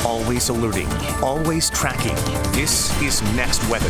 Always alerting, always tracking. This is Next Weather.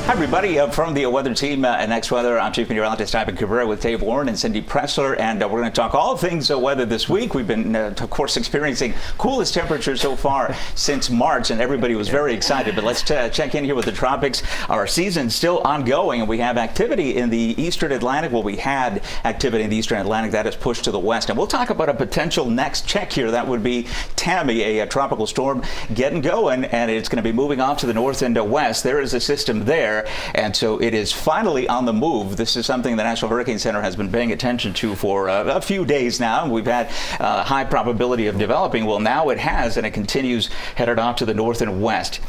Hi, everybody. From the weather team at Next Weather, I'm Chief Meteorologist Ivan Cabrera with Dave Warren and Cindy Pressler, and we're going to talk all things weather this week. We've been, of course, experiencing coolest temperatures so far since March, and everybody was very excited. But let's check in here with the tropics. Our season's still ongoing, and we have activity in the eastern Atlantic. Well, we had activity in the eastern Atlantic that has pushed to the west, and we'll talk about a potential next check here. That would be Tammy, a tropical storm getting going, and it's going to be moving off to the north and west. There is a system there, and so it is finally on the move. This is something the National Hurricane Center has been paying attention to for a few days now. We've had high probability of developing. Well, now it has, and it continues headed off to the north and west.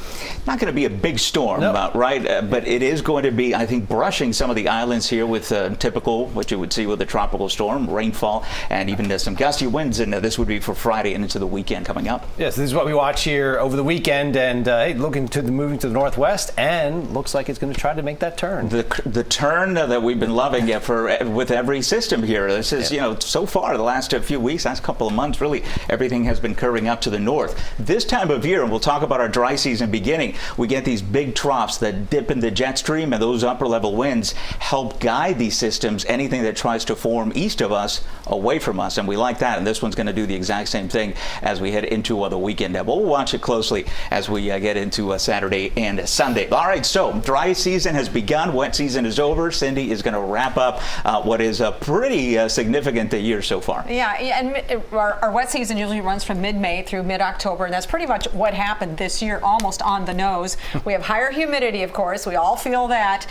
Not going to be a big storm, right? But it is going to be, I think, brushing some of the islands here with typical, what you would see with a tropical storm, rainfall, and even some gusty winds. And this would be for Friday and into the weekend coming up. Yes, this is what we watch here over the weekend, and looking to moving to the northwest, and looks like it's going to try to make that turn. The turn that we've been loving with every system here. This is, so far the last few weeks, last couple of months, really everything has been curving up to the north. This time of year, and we'll talk about our dry season beginning, we get these big troughs that dip in the jet stream, and those upper level winds help guide these systems, anything that tries to form east of us, away from us, and we like that. And this one's going to do the exact same thing as we head into the weekend. We'll watch it closely as we get into Saturday and Sunday. All right, so dry season has begun, wet season is over. Cindy is going to wrap up what is a pretty significant year so far. Yeah, and our wet season usually runs from mid-May through mid-October, and that's pretty much what happened this year, almost on the nose. We have higher humidity, of course. We all feel that.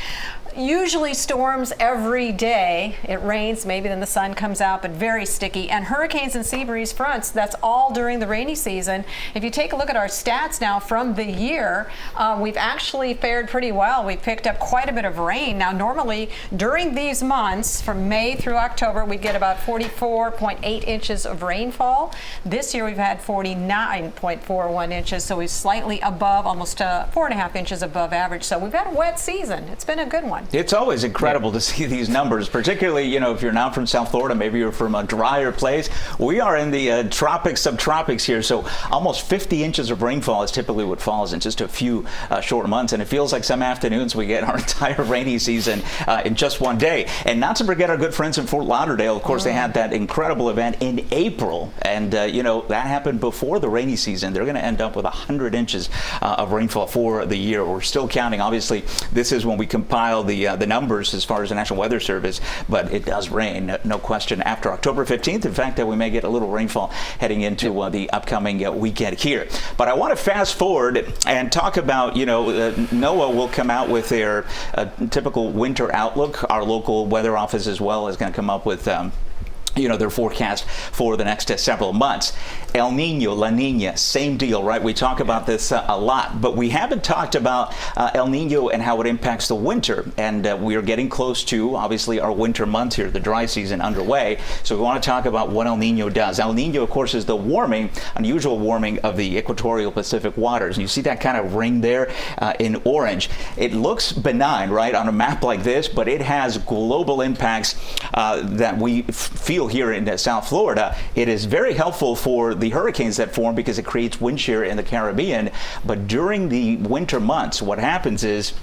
Usually storms every day. It rains, maybe then the sun comes out, but very sticky. And hurricanes and sea breeze fronts, that's all during the rainy season. If you take a look at our stats now from the year, we've actually fared pretty well. We've picked up quite a bit of rain. Now, normally during these months, from May through October, we get about 44.8 inches of rainfall. This year we've had 49.41 inches, so we're slightly above, almost 4.5 inches above average. So we've had a wet season. It's been a good one. It's always incredible to see these numbers, particularly, if you're not from South Florida, maybe you're from a drier place. We are in the tropics, subtropics here, so almost 50 inches of rainfall is typically what falls in just a few short months, and it feels like some afternoons we get our entire rainy season in just one day. And not to forget our good friends in Fort Lauderdale. Of course, they had that incredible event in April, and that happened before the rainy season. They're going to end up with 100 inches of rainfall for the year. We're still counting. Obviously, this is when we compile the numbers as far as the National Weather Service, but it does rain, no question, after October 15th. In fact, we may get a little rainfall heading into the upcoming weekend here. But I want to fast forward and talk about, NOAA will come out with their typical winter outlook. Our local weather office as well is going to come up with their forecast for the next several months. El Nino, La Nina, same deal, right? We talk about this a lot, but we haven't talked about El Nino and how it impacts the winter. And we are getting close to, obviously, our winter months here, the dry season underway. So we want to talk about what El Nino does. El Nino, of course, is the unusual warming of the equatorial Pacific waters. And you see that kind of ring there in orange. It looks benign, right, on a map like this, but it has global impacts that we feel here in South Florida. It is very helpful for the hurricanes that form because it creates wind shear in the Caribbean. But during the winter months, what happens is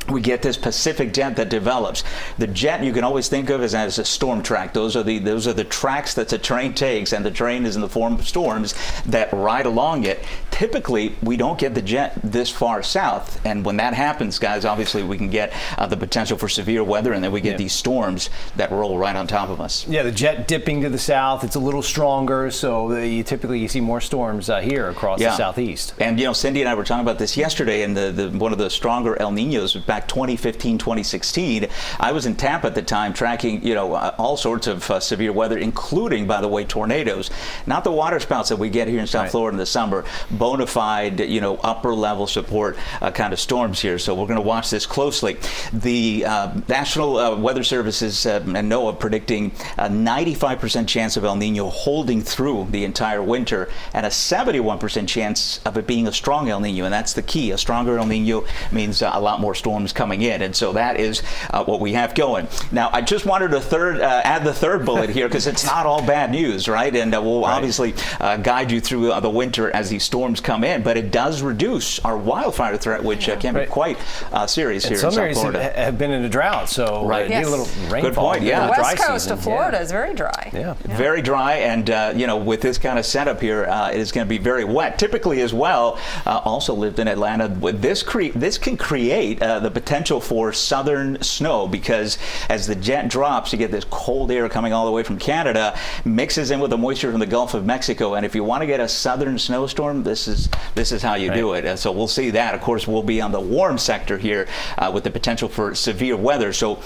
we get this Pacific jet that develops. The jet you can always think of as a storm track. Those are the tracks that the train takes, and the train is in the form of storms that ride along it. Typically, we don't get the jet this far south, and when that happens, guys, obviously we can get the potential for severe weather, and then we get these storms that roll right on top of us. Yeah, the jet dipping to the south, it's a little stronger, so typically you see more storms here across the southeast. And Cindy and I were talking about this yesterday, and one of the stronger El Ninos back 2015, 2016. I was in Tampa at the time tracking, all sorts of severe weather, including, by the way, tornadoes. Not the waterspouts that we get here in South Florida in the summer. Bona fide, upper level support kind of storms here. So we're going to watch this closely. The National Weather Services and NOAA predicting a 95% chance of El Nino holding through the entire winter, and a 71% chance of it being a strong El Nino. And that's the key. A stronger El Nino means a lot more storms coming in, and so that is what we have going. Now, I just wanted to add the third bullet here because it's not all bad news, right? And we'll obviously guide you through the winter as these storms storms come in, but it does reduce our wildfire threat, which can be quite serious here in South Florida. Some areas have been in a drought, so right. Need a little rainfall. Good point. Yeah, the west coast of Florida is very dry. Yeah, very dry, and with this kind of setup here, it is going to be very wet. Typically, as well. Also lived in Atlanta. This can create the potential for southern snow, because as the jet drops, you get this cold air coming all the way from Canada, mixes in with the moisture from the Gulf of Mexico, and if you want to get a southern snowstorm, this is how you do it. So we'll see that. Of course, we'll be on the warm sector here with the potential for severe weather. So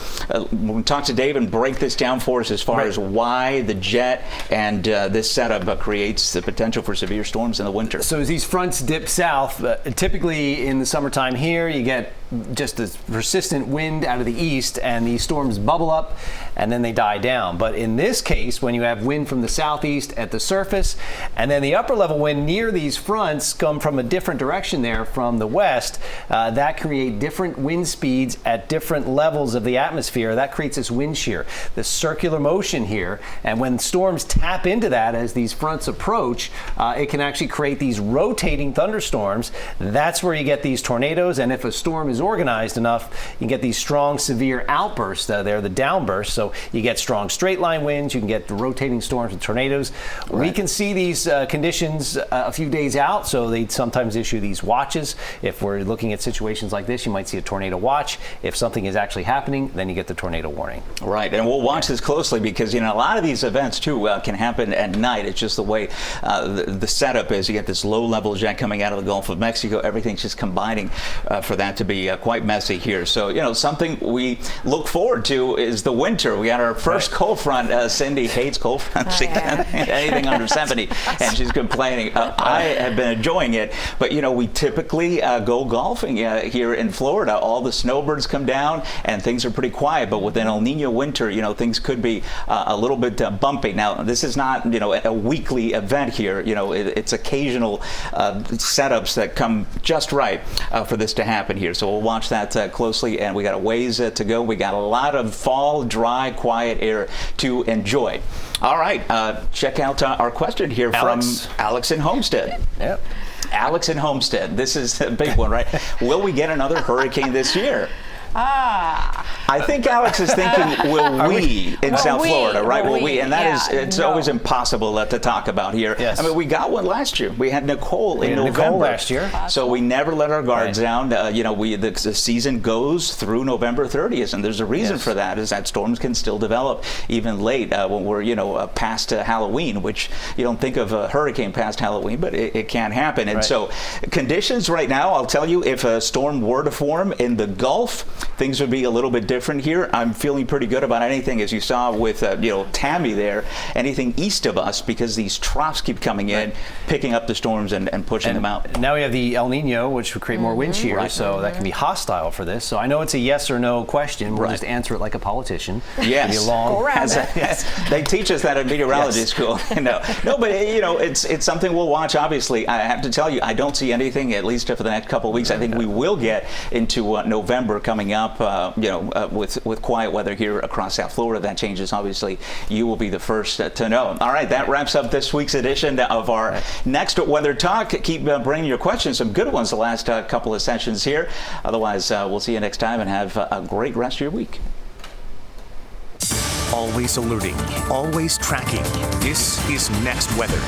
we'll talk to Dave and break this down for us as far as why the jet and this setup creates the potential for severe storms in the winter. So as these fronts dip south, typically in the summertime here, you get just this persistent wind out of the east, and these storms bubble up and then they die down. But in this case, when you have wind from the southeast at the surface, and then the upper level wind near these fronts come from a different direction there from the west, that create different wind speeds at different levels of the atmosphere. That creates this wind shear, this circular motion here. And when storms tap into that as these fronts approach, it can actually create these rotating thunderstorms. That's where you get these tornadoes. And if a storm is organized enough, you can get these strong, severe outbursts. They're the downbursts. So you get strong straight line winds. You can get the rotating storms and tornadoes. Right. We can see these conditions a few days out. So they sometimes issue these watches. If we're looking at situations like this, you might see a tornado watch. If something is actually happening, then you get the tornado warning. Right. And we'll watch this closely, because a lot of these events too can happen at night. It's just the way the setup is. You get this low-level jet coming out of the Gulf of Mexico. Everything's just combining for that to be quite messy here. So, something we look forward to is the winter. We got our first cold front. Cindy hates cold fronts. Anything under 70, and she's complaining. I have been enjoying it, but, we typically go golfing here in Florida. All the snowbirds come down, and things are pretty quiet. But with an El Nino winter, things could be a little bit bumpy. Now, this is not, a weekly event here. It's occasional setups that come just right for this to happen here. So we'll watch that closely, and we got a ways to go. We got a lot of fall, dry, quiet air to enjoy. All right, check out our question here from Alex in Homestead. Yep. Alex in Homestead. This is a big one, right? Will we get another hurricane this year? I think Alex is thinking, will we in South Florida, right? Will we? And that is, it's always impossible to talk about here. Yes. I mean, we got one last year. We had Nicole in November. Nicole last year. So we never let our guards down. The season goes through November 30th, and there's a reason for that, is that storms can still develop even late when we're, past Halloween, which you don't think of a hurricane past Halloween, but it can happen. And so conditions right now, I'll tell you, if a storm were to form in the Gulf, things would be a little bit different here. I'm feeling pretty good about anything, as you saw with Tammy there, anything east of us, because these troughs keep coming in, picking up the storms and pushing them out. Now we have the El Nino, which would create more wind shear, so that can be hostile for this. So I know it's a yes or no question. We'll just answer it like a politician. Yes. Go around it. Yes. They teach us that at meteorology school. No, but it's something we'll watch. Obviously, I have to tell you, I don't see anything, at least for the next couple of weeks. I think we will get into November coming up, with quiet weather here across South Florida. That changes, obviously. You will be the first to know. All right, that wraps up this week's edition of our Next Weather Talk. Keep bringing your questions, some good ones the last couple of sessions here. Otherwise, we'll see you next time, and have a great rest of your week. Always alerting, always tracking. This is Next Weather.